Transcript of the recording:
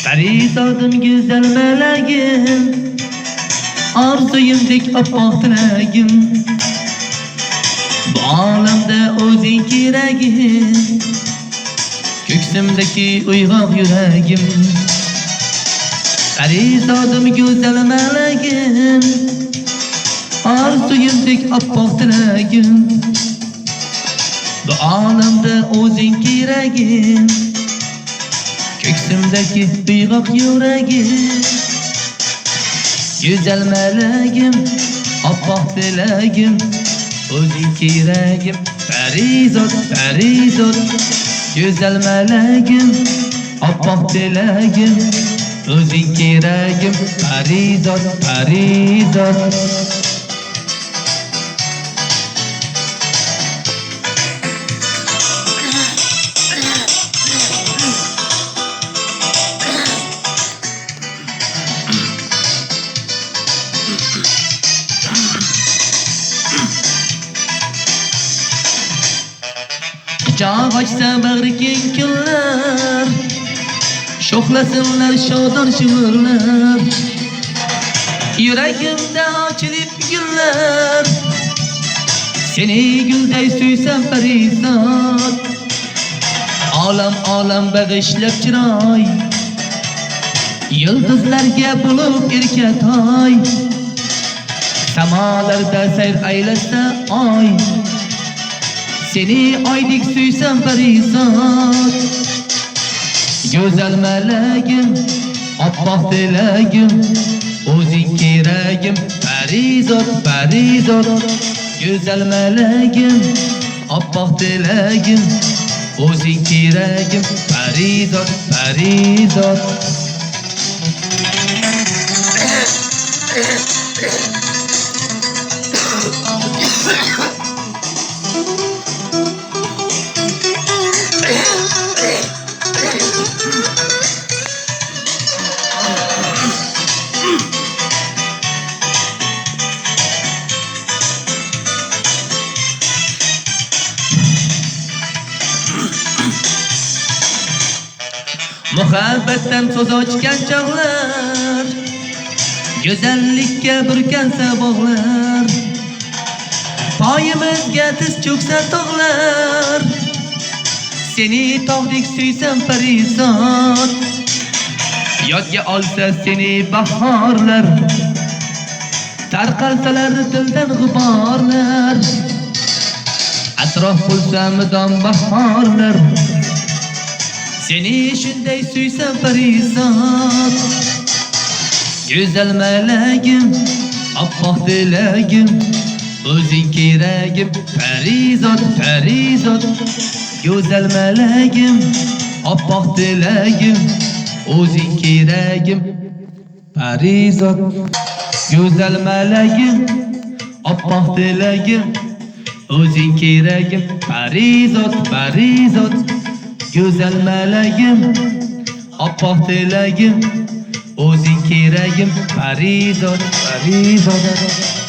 Parizodum güzel meleğim, arzuyumdek appak dileğim. Bu alemde o'zing keragim, ko'ksimdagi uyg'oq yuragim. Parizodum güzel meleğim, arzuyumdek appak dileğim. Bu alemde o'zing keragim, ko'ksimdagi uyg'oq yuragim. Güzel meleğim, appak dileğim, o'zing keragim. Parizod, parizod, güzel meleğim, appak dileğim, o'zing keragim. Parizod, parizod. Quchoq ochsa bag'ri keng kunlar, sho'xlasinlar shodon shivirlar. Yuragimda ochilib gullar, seni gulday suysam parizod. Olam olam bag'ishlab chiroy, yulduzlarga bo'lib erkatoy. Samolarda sayr aylasa oy, seni oydek suysam parizod. Güzel meleğim, appak dileğim, o'zing keragim. Parizod, parizod, güzel meleğim, appak dileğim, o'zing keragim. Parizod, parizod. Muhabbatdan so'z ochgan chog'lar, go'zallikka burkansa bog'lar. Poyimizga tiz cho'ksa tog'lar, seni tog'dek suysam parizod. Yodga olsa seni bahorlar, tarqalsalar dildan g'uborlar. Atrof bo'lsa mudom bahorlar, seni shunday suysam parizod. Güzel meleğim, appak dileğim, o'zing keragim. Parizod, parizod, güzel meleğim, appak dileğim, o'zing keragim. Parizod, güzel meleğim, appak dileğim, o'zing keragim. Parizod, parizod, güzel meleğim, appak dileğim, o'zing keragim. Parizod, parizod.